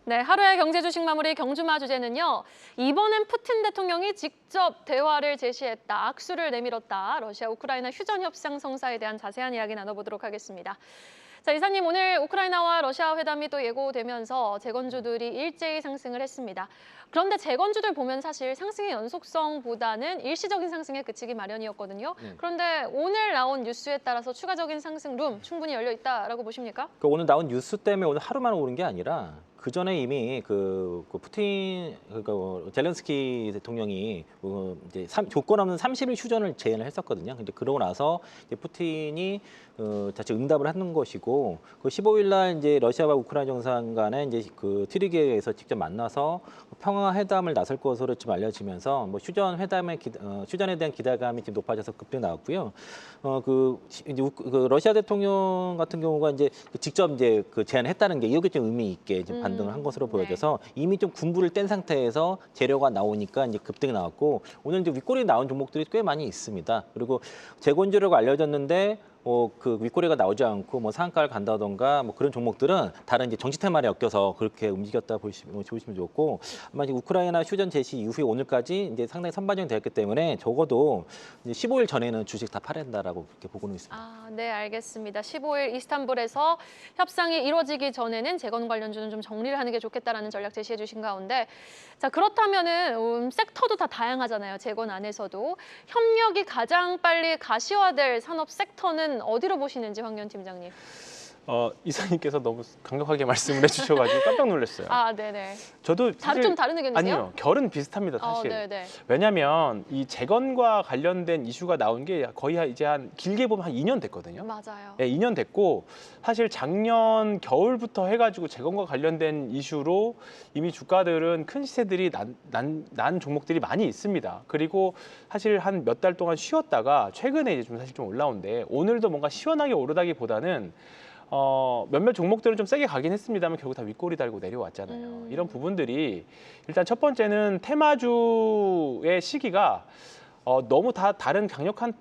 네, 하루의 경제 주식 마무리 경주마 주제는요. 이번엔 푸틴 대통령이 직접 대화를 제시했다, 악수를 내밀었다. 러시아 우크라이나 휴전 협상 성사에 대한 자세한 이야기 나눠보도록 하겠습니다. 자, 이사님, 오늘 우크라이나와 러시아 회담이 또 예고되면서 재건주들이 일제히 상승을 했습니다. 그런데 재건주들 보면 사실 상승의 연속성보다는 일시적인 상승에 그치기 마련이었거든요. 그런데 오늘 나온 뉴스에 따라서 추가적인 상승 룸 충분히 열려 있다라고 보십니까? 그 오늘 나온 뉴스 때문에 오늘 하루만 오른 게 아니라 그 전에 이미 그 푸틴 젤렌스키 대통령이 이제 조건 없는 30일 휴전을 제안을 했었거든요. 근데 그러고 나서 이제 푸틴이 자체 응답을 하는 것이고 그 15일 날 이제 러시아와 우크라이나 정상 간에 이제 그 트리게에서 직접 만나서 평화 회담을 나설 것으로 좀 알려지면서 뭐 휴전 회담의 휴전에 대한 기대감이 좀 높아져서 급등 나왔고요. 그 러시아 대통령 같은 경우가 이제 직접 이제 그 제안했다는 게 이게 좀 의미 있게 좀 반등을 한 것으로 보여져서 이미 좀 군부를 뗀 상태에서 재료가 나오니까 이제 급등이 나왔고 오늘 이제 윗골이 나온 종목들이 꽤 많이 있습니다. 그리고 재건주라고 알려졌는데 그 윗꼬리가 나오지 않고 뭐 상한가를 간다던가 뭐 그런 종목들은 다른 이제 정치 테마에 엮여서 그렇게 움직였다 보시면 좋고 아마 이제 우크라이나 휴전 제시 이후에 오늘까지 이제 상당히 선반영이 되었기 때문에 적어도 이제 15일 전에는 주식 다 팔아야 된다라고 그렇게 보고는 있습니다. 아, 네, 알겠습니다. 15일 이스탄불에서 협상이 이루어지기 전에는 재건 관련주는 좀 정리를 하는 게 좋겠다라는 전략 제시해 주신 가운데 자, 그렇다면은 섹터도 다 다양하잖아요. 재건 안에서도 협력이 가장 빨리 가시화될 산업 섹터는 어디로 보시는지 황교안 팀장님. 이사님께서 너무 강력하게 말씀을 해주셔가지고 깜짝 놀랐어요. 아, 네네. 저도 좀 다른 의견이세요? 아니요, 결은 비슷합니다, 사실. 네네. 왜냐하면 이 재건과 관련된 이슈가 나온 게 거의 이제 길게 보면 한 2년 됐거든요. 맞아요. 네, 2년 됐고 사실 작년 겨울부터 해가지고 재건과 관련된 이슈로 이미 주가들은 큰 시세들이 난 종목들이 많이 있습니다. 그리고 사실 한 몇 달 동안 쉬었다가 최근에 이제 좀 사실 좀 올라온데 오늘도 뭔가 시원하게 오르다기보다는 몇몇 종목들은 좀 세게 가긴 했습니다만 결국 다 윗꼬리 달고 내려왔잖아요. 이런 부분들이 일단 첫 번째는 테마주의 시기가 너무 다 다른 강력한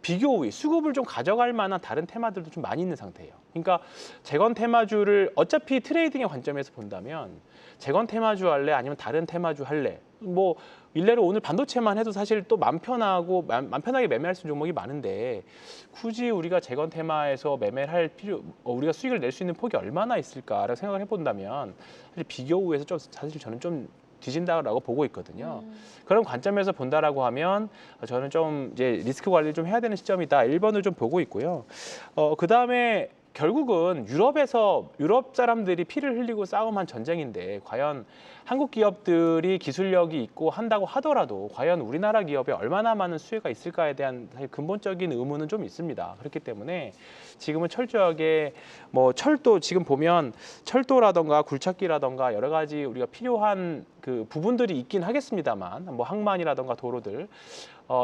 비교 우위, 수급을 좀 가져갈 만한 다른 테마들도 좀 많이 있는 상태예요. 그러니까 재건 테마주를 어차피 트레이딩의 관점에서 본다면 재건 테마주 할래 아니면 다른 테마주 할래 뭐 일례로 오늘 반도체만 해도 사실 또 맘 편하게 매매할 수 있는 종목이 많은데 굳이 우리가 재건 테마에서 매매를 할 우리가 수익을 낼 수 있는 폭이 얼마나 있을까라고 생각을 해본다면 사실 비교 우에서 좀 사실 저는 좀 뒤진다라고 보고 있거든요. 그런 관점에서 본다라고 하면 저는 좀 이제 리스크 관리를 좀 해야 되는 시점이다. 1번을 좀 보고 있고요. 그다음에 결국은 유럽 사람들이 피를 흘리고 싸움한 전쟁인데 과연 한국 기업들이 기술력이 있고 한다고 하더라도 과연 우리나라 기업에 얼마나 많은 수혜가 있을까에 대한 근본적인 의문은 좀 있습니다. 그렇기 때문에 지금은 철저하게 뭐 철도 지금 보면 철도라던가 굴착기라던가 여러 가지 우리가 필요한 그 부분들이 있긴 하겠습니다만 뭐 항만이라던가 도로들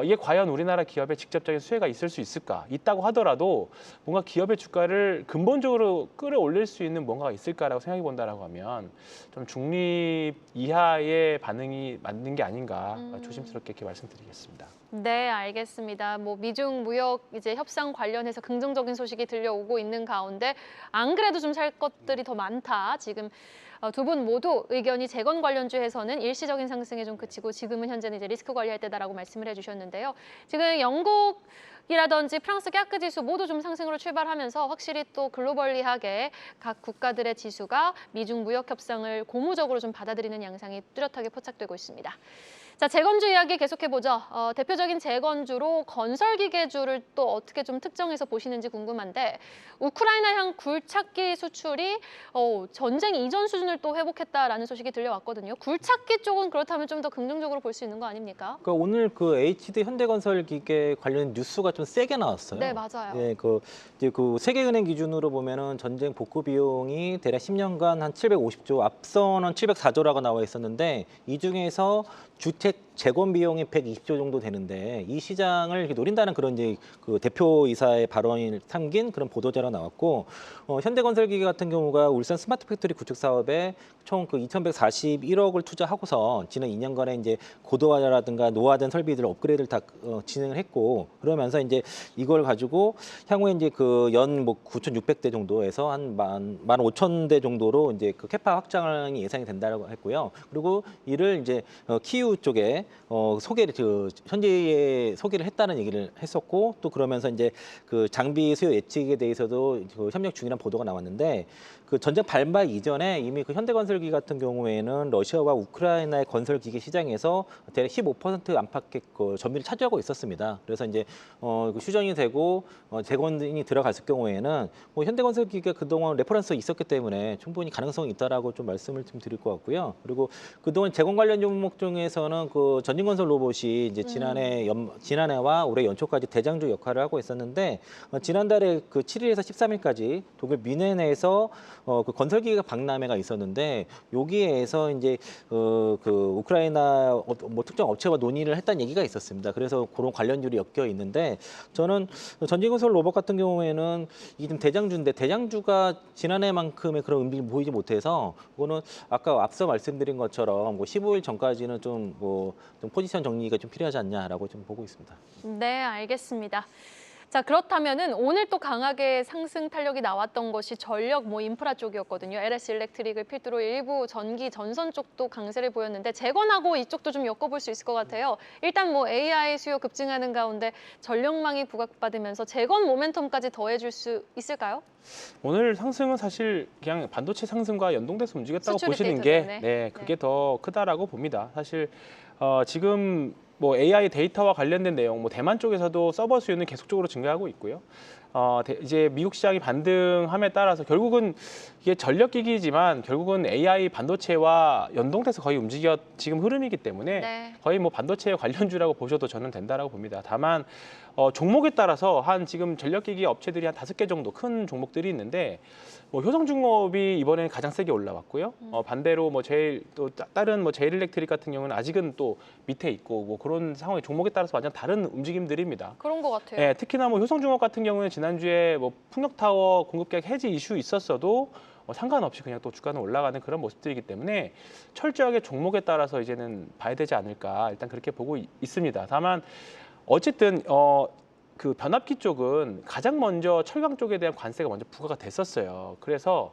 이게 과연 우리나라 기업에 직접적인 수혜가 있을 수 있을까? 있다고 하더라도 뭔가 기업의 주가를 근본적으로 끌어올릴 수 있는 뭔가가 있을까라고 생각해 본다라고 하면 좀 중립 이하의 반응이 맞는 게 아닌가 조심스럽게 이렇게 말씀드리겠습니다. 네, 알겠습니다. 뭐 미중 무역 이제 협상 관련해서 긍정적인 소식이 들려오고 있는 가운데 안 그래도 좀 살 것들이 더 많다. 지금 두 분 모두 의견이 재건 관련주에서는 일시적인 상승에 좀 그치고 지금은 현재는 이제 리스크 관리할 때다라고 말씀을 해주셨는데요. 지금 영국이라든지 프랑스 캐크 지수 모두 좀 상승으로 출발하면서 확실히 또 글로벌리하게 각 국가들의 지수가 미중 무역 협상을 고무적으로 좀 받아들이는 양상이 뚜렷하게 포착되고 있습니다. 자, 재건주 이야기 계속해보죠. 대표적인 재건주로 건설기계주를 또 어떻게 좀 특정해서 보시는지 궁금한데 우크라이나향 굴착기 수출이 전쟁 이전 수준을 또 회복했다라는 소식이 들려왔거든요. 굴착기 쪽은 그렇다면 좀 더 긍정적으로 볼 수 있는 거 아닙니까? 그러니까 오늘 그 HD 현대건설기계 관련 뉴스가 좀 세게 나왔어요. 네, 맞아요. 예, 이제 그 세계은행 기준으로 보면은 전쟁 복구 비용이 대략 10년간 한 750조, 앞서는 704조라고 나와 있었는데 이 중에서 주택 재건 비용이 120조 정도 되는데 이 시장을 이렇게 노린다는 그런 이제 그 대표이사의 발언을 담긴 그런 보도자료가 나왔고 현대건설기계 같은 경우가 울산 스마트 팩토리 구축 사업에 총 그 2,141억을 투자하고서 지난 2년간에 이제 고도화라든가 노화된 설비들 업그레이드를 다 진행을 했고 그러면서 이제 이걸 가지고 향후에 이제 그 연 뭐 9,600대 정도에서 한 15,000대 정도로 이제 그 캐파 확장이 예상이 된다고 했고요. 그리고 이를 이제 키우 쪽에 소개를 현재의 소개를 했다는 얘기를 했었고 또 그러면서 이제 그 장비 수요 예측에 대해서도 그 협력 중이라는 보도가 나왔는데 그 전쟁 발발 이전에 이미 그 현대건설기 같은 경우에는 러시아와 우크라이나의 건설기계 시장에서 대략 15% 안팎의 그 점유율을 차지하고 있었습니다. 그래서 이제 그 휴전이 되고 재건이 들어갔을 경우에는 뭐 현대건설기가 그동안 레퍼런스가 있었기 때문에 충분히 가능성이 있다라고 좀 말씀을 좀 드릴 것 같고요. 그리고 그동안 재건 관련 종목 중에서는 그 전진건설 로봇이 이제 지난해와 올해 연초까지 대장주 역할을 하고 있었는데 지난달에 그 7일에서 13일까지 독일 뮌헨에서 그 건설기계가 박람회가 있었는데 여기에서 이제 그 우크라이나 뭐 특정 업체와 논의를 했다는 얘기가 있었습니다. 그래서 그런 관련주로 엮여 있는데 저는 전진건설 로봇 같은 경우에는 이게 좀 대장주인데 대장주가 지난해만큼의 그런 움직임을 보이지 못해서 그거는 아까 앞서 말씀드린 것처럼 뭐 15일 전까지는 좀 포지션 정리가 좀 필요하지 않냐라고 좀 보고 있습니다. 네, 알겠습니다. 자, 그렇다면은 오늘 또 강하게 상승 탄력이 나왔던 것이 전력 뭐 인프라 쪽이었거든요. LS 일렉트릭을 필두로 일부 전기 전선 쪽도 강세를 보였는데 재건하고 이쪽도 좀 엮어볼 수 있을 것 같아요. 일단 뭐 AI 수요 급증하는 가운데 전력망이 부각받으면서 재건 모멘텀까지 더해줄 수 있을까요? 오늘 상승은 사실 그냥 반도체 상승과 연동돼서 움직였다고 수출이 보시는 데이터 게 때문에. 네, 그게 더 크다라고 봅니다. 사실 지금 뭐 AI 데이터와 관련된 내용, 뭐 대만 쪽에서도 서버 수요는 계속적으로 증가하고 있고요. 이제 미국 시장이 반등함에 따라서 결국은 이게 전력기기지만 결국은 AI 반도체와 연동돼서 거의 지금 흐름이기 때문에 네. 거의 뭐 반도체 관련주라고 보셔도 저는 된다라고 봅니다. 다만 종목에 따라서 한 지금 전력기기 업체들이 한 5개 정도 큰 종목들이 있는데 뭐 효성중공업이 이번에는 가장 세게 올라왔고요. 반대로 뭐 다른 뭐 제일일렉트릭 같은 경우는 아직은 또 밑에 있고 뭐 그런 상황이 종목에 따라서 완전 다른 움직임들입니다. 그런 것 같아요. 예, 특히나 뭐 효성중공업 같은 경우는 지난주에 뭐 풍력타워 공급계약 해지 이슈 있었어도 상관없이 그냥 또 주가는 올라가는 그런 모습들이기 때문에 철저하게 종목에 따라서 이제는 봐야 되지 않을까 일단 그렇게 보고 있습니다. 다만 어쨌든 그 변압기 쪽은 가장 먼저 철강 쪽에 대한 관세가 먼저 부과가 됐었어요. 그래서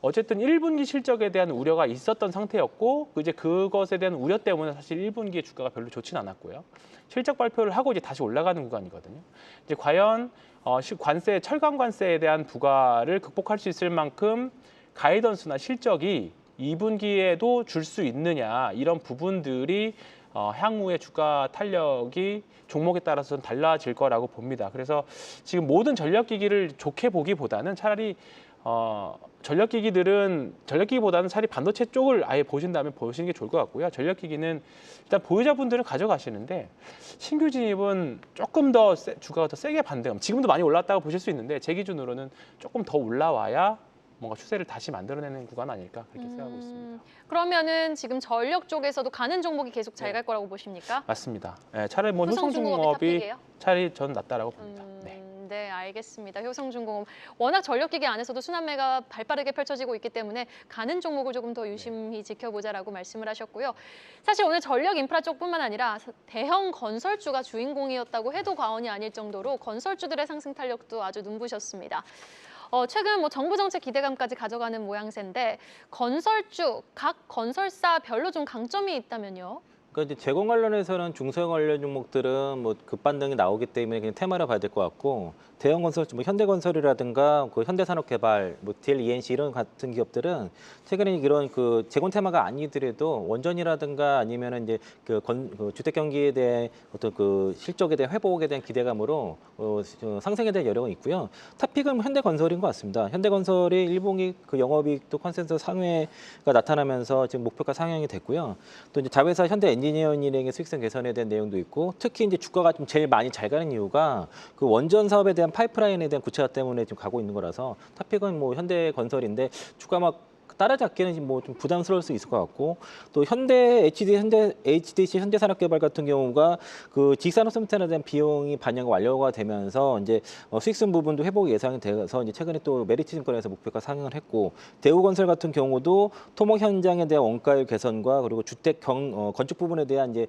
어쨌든 1분기 실적에 대한 우려가 있었던 상태였고 이제 그것에 대한 우려 때문에 사실 1분기의 주가가 별로 좋지는 않았고요. 실적 발표를 하고 이제 다시 올라가는 구간이거든요. 이제 과연 철강 관세에 대한 부과를 극복할 수 있을 만큼 가이던스나 실적이 2분기에도 줄 수 있느냐 이런 부분들이 향후의 주가 탄력이 종목에 따라서는 달라질 거라고 봅니다. 그래서 지금 모든 전력기기를 좋게 보기보다는 차라리 전력기기보다는 차라리 반도체 쪽을 아예 보신다면 보시는 게 좋을 것 같고요. 전력기기는 일단 보유자분들은 가져가시는데 신규 진입은 조금 더 주가가 더 세게 반등하면 지금도 많이 올랐다고 보실 수 있는데 제 기준으로는 조금 더 올라와야 뭔가 추세를 다시 만들어내는 구간 아닐까 그렇게 생각하고 있습니다. 그러면은 지금 전력 쪽에서도 가는 종목이 계속 잘 갈 거라고 보십니까? 맞습니다. 네, 차라리 뭐 효성중공업이 효성중공업이 탑픽이에요? 차라리 전 낫다라고 봅니다. 네. 네, 알겠습니다. 효성중공업 워낙 전력기기 안에서도 순환매가 발빠르게 펼쳐지고 있기 때문에 가는 종목을 조금 더 유심히 지켜보자라고 말씀을 하셨고요. 사실 오늘 전력 인프라 쪽뿐만 아니라 대형 건설주가 주인공이었다고 해도 과언이 아닐 정도로 건설주들의 상승 탄력도 아주 눈부셨습니다. 최근 뭐 정부 정책 기대감까지 가져가는 모양새인데 건설주, 각 건설사별로 좀 강점이 있다면요? 그러니까 이제 재건 관련해서는 중소형 관련 종목들은 뭐 급반등이 나오기 때문에 그냥 테마를 봐야 될 것 같고 대형 건설주, 뭐 현대건설이라든가 그 현대산업개발, 뭐 DLENC 이런 같은 기업들은 최근에 이런 그 재건 테마가 아니더라도 원전이라든가 아니면은 이제 그 주택 경기에 대한 어떤 그 실적에 대한 회복에 대한 기대감으로 상승에 대한 여력은 있고요. 탑픽은 현대건설인 것 같습니다. 현대건설이 1분기 그 영업이익도 컨센서스 상회가 나타나면서 지금 목표가 상향이 됐고요. 또 이제 자회사 현대 엔지니어링의 수익성 개선에 대한 내용도 있고 특히 이제 주가가 좀 제일 많이 잘 가는 이유가 그 원전 사업에 대한 파이프라인에 대한 구체화 때문에 지금 가고 있는 거라서 탑픽은 뭐 현대건설인데 주가 막 따라잡기는 뭐 좀 부담스러울 수 있을 것 같고 또 HDC 현대산업개발 같은 경우가 그 지식산업센터에 대한 비용이 반영이 완료가 되면서 이제 수익성 부분도 회복 예상이 돼서 이제 최근에 또 메리츠증권에서 목표가 상향을 했고 대우건설 같은 경우도 토목 현장에 대한 원가율 개선과 그리고 주택 건축 부분에 대한 이제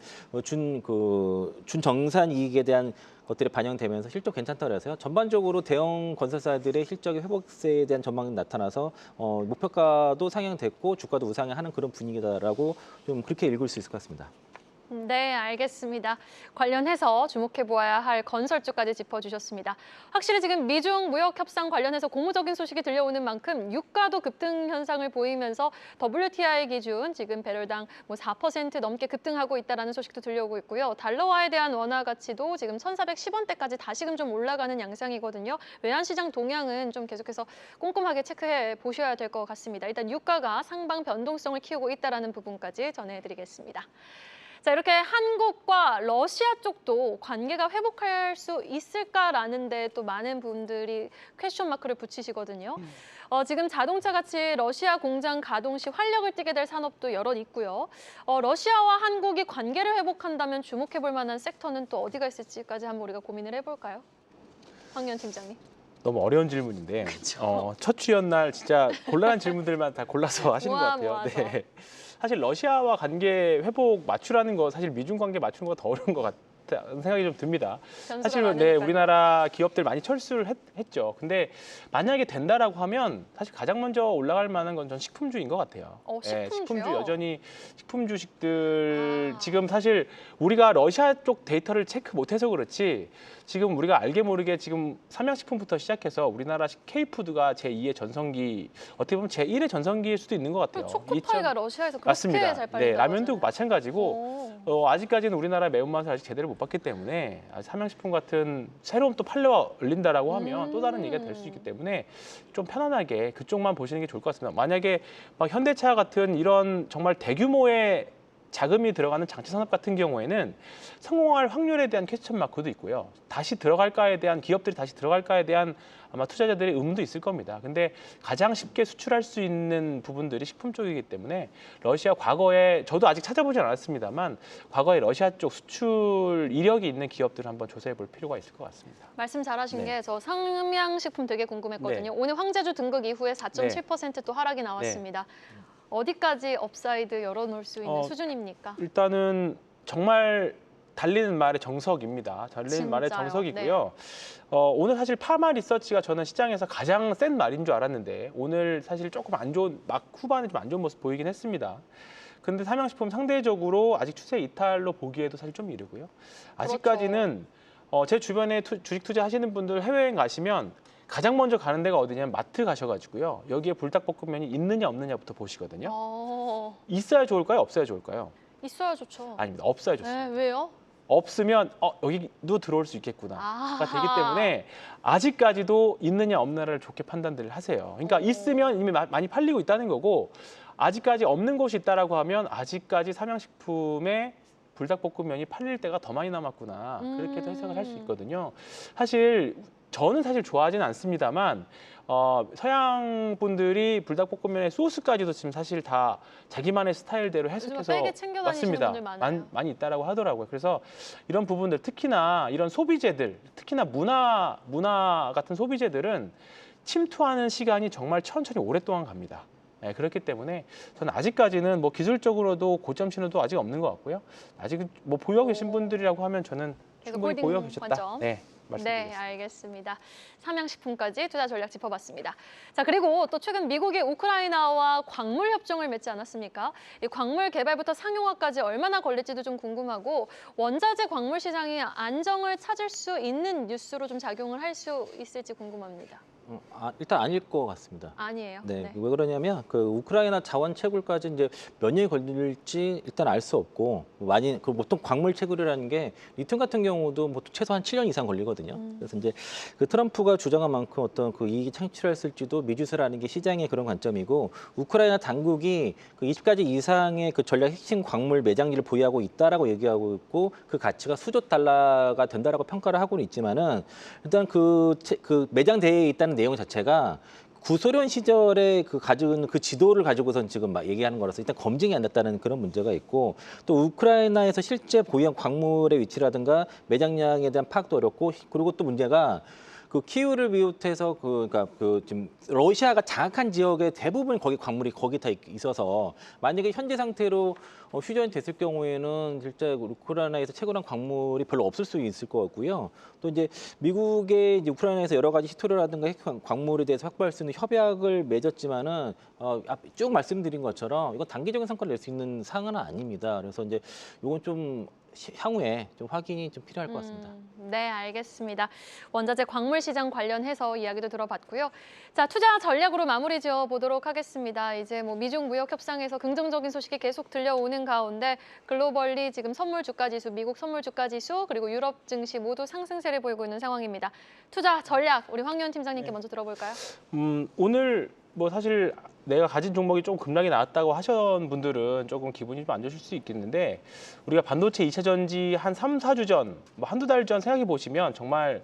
준정산 이익에 대한 것들이 반영되면서 실적 괜찮다고 해서요. 전반적으로 대형 건설사들의 실적의 회복세에 대한 전망이 나타나서 목표가도 상향됐고 주가도 우상향하는 그런 분위기다라고 좀 그렇게 읽을 수 있을 것 같습니다. 네, 알겠습니다. 관련해서 주목해 보아야 할 건설주까지 짚어주셨습니다. 확실히 지금 미중 무역 협상 관련해서 고무적인 소식이 들려오는 만큼 유가도 급등 현상을 보이면서 WTI 기준 지금 배럴당 4% 넘게 급등하고 있다는 소식도 들려오고 있고요. 달러화에 대한 원화 가치도 지금 1,410원대까지 다시금 좀 올라가는 양상이거든요. 외환시장 동향은 좀 계속해서 꼼꼼하게 체크해 보셔야 될 것 같습니다. 일단 유가가 상방 변동성을 키우고 있다는 부분까지 전해드리겠습니다. 자, 이렇게 한국과 러시아 쪽도 관계가 회복할 수 있을까라는데 또 많은 분들이 퀘스천 마크를 붙이시거든요. 지금 자동차 같이 러시아 공장 가동 시 활력을 띠게 될 산업도 여럿 있고요. 러시아와 한국이 관계를 회복한다면 주목해 볼 만한 섹터는 또 어디가 있을지까지 한번 우리가 고민을 해볼까요? 황교안 팀장님. 너무 어려운 질문인데 첫 출연 날 진짜 곤란한 질문들만 다 골라서 하시는 것 같아요. 모아서. 네. 사실 러시아와 관계 회복 맞추라는 거 사실 미중 관계 맞추는 거 더 어려운 것 같다는 생각이 좀 듭니다. 사실 우리나라 기업들 많이 철수를 했죠. 근데 만약에 된다라고 하면 사실 가장 먼저 올라갈 만한 건 전 식품주인 것 같아요. 식품주요? 식품주 여전히 식품 주식들 지금 사실 우리가 러시아 쪽 데이터를 체크 못해서 그렇지 지금 우리가 알게 모르게 지금 삼양식품부터 시작해서 우리나라 K푸드가 제2의 전성기 어떻게 보면 제1의 전성기일 수도 있는 것 같아요. 초코파이가 러시아에서 그렇게 맞습니다. 잘 팔리더라고요. 네, 라면도 마찬가지고 아직까지는 우리나라 매운맛을 아직 제대로 못 봤기 때문에 삼양식품 같은 새로운 또 판례가 열린다라고 하면 또 다른 얘기가 될 수 있기 때문에 좀 편안하게 그쪽만 보시는 게 좋을 것 같습니다. 만약에 막 현대차 같은 이런 정말 대규모의 자금이 들어가는 장치 산업 같은 경우에는 성공할 확률에 대한 퀘스천 마크도 있고요. 다시 들어갈까에 대한 기업들이 다시 들어갈까에 대한 아마 투자자들의 의문도 있을 겁니다. 근데 가장 쉽게 수출할 수 있는 부분들이 식품 쪽이기 때문에 러시아 과거에 저도 아직 찾아보진 않았습니다만 과거에 러시아 쪽 수출 이력이 있는 기업들을 한번 조사해 볼 필요가 있을 것 같습니다. 말씀 잘하신 네. 게 저 삼양식품 되게 궁금했거든요. 오늘 황제주 등극 이후에 4.7% 또 하락이 나왔습니다. 어디까지 업사이드 열어놓을 수 있는 수준입니까? 일단은 정말 달리는 말의 정석입니다. 달리는 말의 진짜요? 정석이고요. 오늘 사실 파마 리서치가 저는 시장에서 가장 센 말인 줄 알았는데 오늘 사실 조금 안 좋은 막 후반에 좀 안 좋은 모습 보이긴 했습니다. 근데 삼양식품 상대적으로 아직 추세 이탈로 보기에도 사실 좀 이르고요. 아직까지는 제 주변에 주식 투자 하시는 분들 해외여행 가시면 가장 먼저 가는 데가 어디냐면 마트 가셔가지고요. 여기에 불닭볶음면이 있느냐 없느냐부터 보시거든요. 있어야 좋을까요? 없어야 좋을까요? 있어야 좋죠. 아닙니다. 없어야 좋습니다. 네, 왜요? 없으면 여기도 들어올 수 있겠구나가 되기 때문에 아직까지도 있느냐 없느냐를 좋게 판단들을 하세요. 그러니까 있으면 이미 많이 팔리고 있다는 거고 아직까지 없는 곳이 있다라고 하면 아직까지 삼양식품의 불닭볶음면이 팔릴 때가 더 많이 남았구나 그렇게도 해석을 할 수 있거든요. 사실 저는 사실 좋아하지는 않습니다만 서양 분들이 불닭볶음면의 소스까지도 지금 사실 다 자기만의 스타일대로 해석해서 백에 챙겨 다니시는 맞습니다. 분들 많아요. 많이 있다라고 하더라고요. 그래서 이런 부분들 특히나 이런 소비재들, 특히나 문화 같은 소비재들은 침투하는 시간이 정말 천천히 오랫동안 갑니다. 네, 그렇기 때문에 저는 아직까지는 뭐 기술적으로도 고점 신호도 아직 없는 것 같고요. 아직 뭐 보유하고 계신 분들이라고 하면 저는 충분히 보유하고 계셨다. 관점. 네. 네, 알겠습니다. 삼양식품까지 투자 전략 짚어봤습니다. 자, 그리고 또 최근 미국이 우크라이나와 광물 협정을 맺지 않았습니까? 이 광물 개발부터 상용화까지 얼마나 걸릴지도 좀 궁금하고 원자재 광물 시장이 안정을 찾을 수 있는 뉴스로 좀 작용을 할 수 있을지 궁금합니다. 일단 아닐 것 같습니다. 아니에요. 네, 왜 그러냐면 그 우크라이나 자원 채굴까지 이제 몇 년이 걸릴지 일단 알 수 없고 많이 그 보통 광물 채굴이라는 게 리튬 같은 경우도 보통 최소한 7년 이상 걸리거든요. 그래서 이제 그 트럼프가 주장한 만큼 어떤 그 이익이 창출했을지도 미지수라는 게 시장의 그런 관점이고 우크라이나 당국이 그 20가지 이상의 그 전략 핵심 광물 매장지를 보유하고 있다라고 얘기하고 있고 그 가치가 수조 달러가 된다라고 평가를 하고는 있지만은 일단 그 매장 대회에 있다는 내용 자체가 구소련 시절에 그 가진 그 지도를 가지고선 지금 막 얘기하는 거라서 일단 검증이 안 됐다는 그런 문제가 있고 또 우크라이나에서 실제 보유한 광물의 위치라든가 매장량에 대한 파악도 어렵고 그리고 또 문제가 그 키우를 비롯해서 그러니까 그 지금 러시아가 장악한 지역의 대부분 거기 광물이 거기 다 있어서 만약에 현재 상태로 휴전이 됐을 경우에는 실제 우크라이나에서 채굴한 광물이 별로 없을 수 있을 것 같고요. 또 이제 미국의 이제 우크라이나에서 여러 가지 히토리라든가 핵 광물에 대해서 확보할 수 있는 협약을 맺었지만은 쭉 말씀드린 것처럼 이건 단기적인 성과를 낼 수 있는 사항은 아닙니다. 그래서 이제 이건 좀 향후에 좀 확인이 좀 필요할 것 같습니다. 네, 알겠습니다. 원자재 광물 시장 관련해서 이야기도 들어봤고요. 자, 투자 전략으로 마무리 지어 보도록 하겠습니다. 이제 뭐 미중 무역 협상에서 긍정적인 소식이 계속 들려오는 가운데 글로벌리 지금 선물 주가 지수, 미국 선물 주가 지수 그리고 유럽 증시 모두 상승세를 보이고 있는 상황입니다. 투자 전략 우리 황교안 팀장님께 먼저 들어볼까요? 오늘 뭐 사실 내가 가진 종목이 좀 급락이 나왔다고 하신 분들은 조금 기분이 좀 안 좋으실 수 있겠는데 우리가 반도체 2차 전지 한 3, 4주 전, 뭐 한두 달 전 생각해 보시면 정말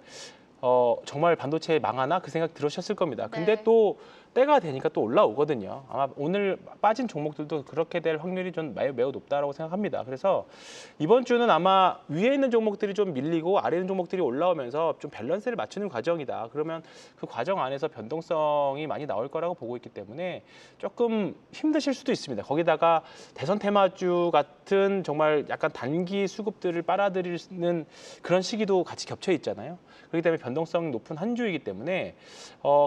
반도체 망하나 그 생각 들으셨을 겁니다. 근데 네. 또 때가 되니까 또 올라오거든요. 아마 오늘 빠진 종목들도 그렇게 될 확률이 좀 매우 높다라고 생각합니다. 그래서 이번 주는 아마 위에 있는 종목들이 좀 밀리고 아래 있는 종목들이 올라오면서 좀 밸런스를 맞추는 과정이다. 그러면 그 과정 안에서 변동성이 많이 나올 거라고 보고 있기 때문에 조금 힘드실 수도 있습니다. 거기다가 대선 테마주 같은 정말 약간 단기 수급들을 빨아들이는 그런 시기도 같이 겹쳐 있잖아요. 그렇기 때문에 변동성이 높은 한 주이기 때문에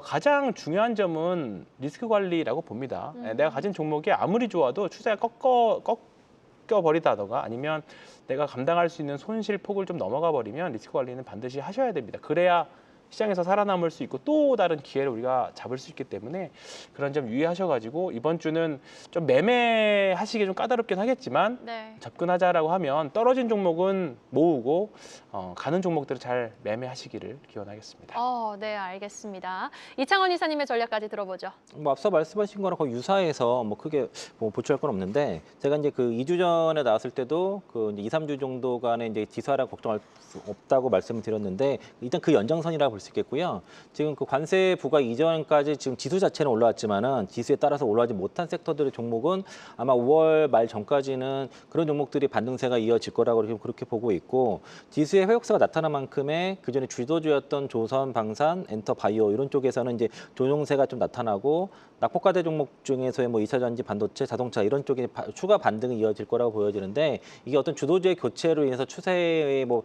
가장 중요한 점은 리스크 관리라고 봅니다. 내가 가진 종목이 아무리 좋아도 추세가 꺾여버리다던가 아니면 내가 감당할 수 있는 손실 폭을 좀 넘어가 버리면 리스크 관리는 반드시 하셔야 됩니다. 그래야 시장에서 살아남을 수 있고 또 다른 기회를 우리가 잡을 수 있기 때문에 그런 점 유의하셔가지고 이번 주는 좀 매매하시기 좀 까다롭긴 하겠지만 네. 접근하자라고 하면 떨어진 종목은 모으고 가는 종목들을 잘 매매하시기를 기원하겠습니다. 네, 알겠습니다. 이창원 이사님의 전략까지 들어보죠. 뭐 앞서 말씀하신 거랑 거의 유사해서 뭐 크게 뭐 보충할 건 없는데 제가 이제 그 2주 전에 나왔을 때도 그 이제 2, 3주 정도간의 이제 지수하락 걱정할 수 없다고 말씀을 드렸는데 일단 그 연장선이라 볼 수 있겠고요. 지금 그 관세 부과 이전까지 지금 지수 자체는 올라왔지만은 지수에 따라서 올라가지 못한 섹터들의 종목은 아마 5월 말 전까지는 그런 종목들이 반등세가 이어질 거라고 그렇게 보고 있고 지수의 회복세가 나타난 만큼의 그 전에 주도주였던 조선, 방산, 엔터, 바이오 이런 쪽에서는 이제 조정세가 좀 나타나고 낙폭과대 종목 중에서의 뭐 2차 전지, 반도체, 자동차 이런 쪽에 추가 반등이 이어질 거라고 보여지는데 이게 어떤 주도주의 교체로 인해서 추세에 뭐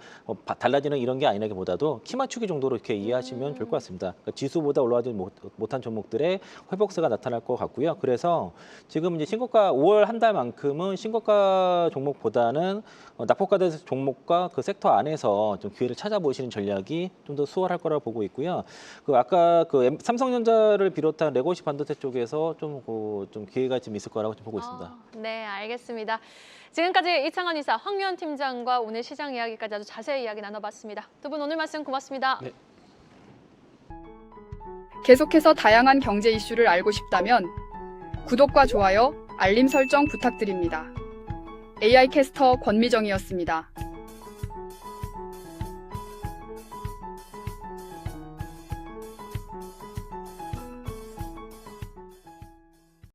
달라지는 이런 게 아니라기보다도 키 맞추기 정도로 이렇게 이해하시면 좋을 것 같습니다. 그러니까 지수보다 올라가지 못한 종목들의 회복세가 나타날 것 같고요. 그래서 지금 이제 신고가 5월 한 달만큼은 신고가 종목보다는 낙폭과대 종목과 그 섹터 안에서 좀 기회를 찾아보시는 전략이 좀 더 수월할 거라고 보고 있고요. 그 아까 그 삼성전자를 비롯한 레고시 반도체 쪽에서 좀 기회가 좀 있을 거라고 좀 보고 있습니다. 네, 알겠습니다. 지금까지 이창원 이사, 황교안 팀장과 오늘 시장 이야기까지 아주 자세히 이야기 나눠봤습니다. 두 분 오늘 말씀 고맙습니다. 네. 계속해서 다양한 경제 이슈를 알고 싶다면 구독과 좋아요, 알림 설정 부탁드립니다. AI 캐스터 권미정이었습니다.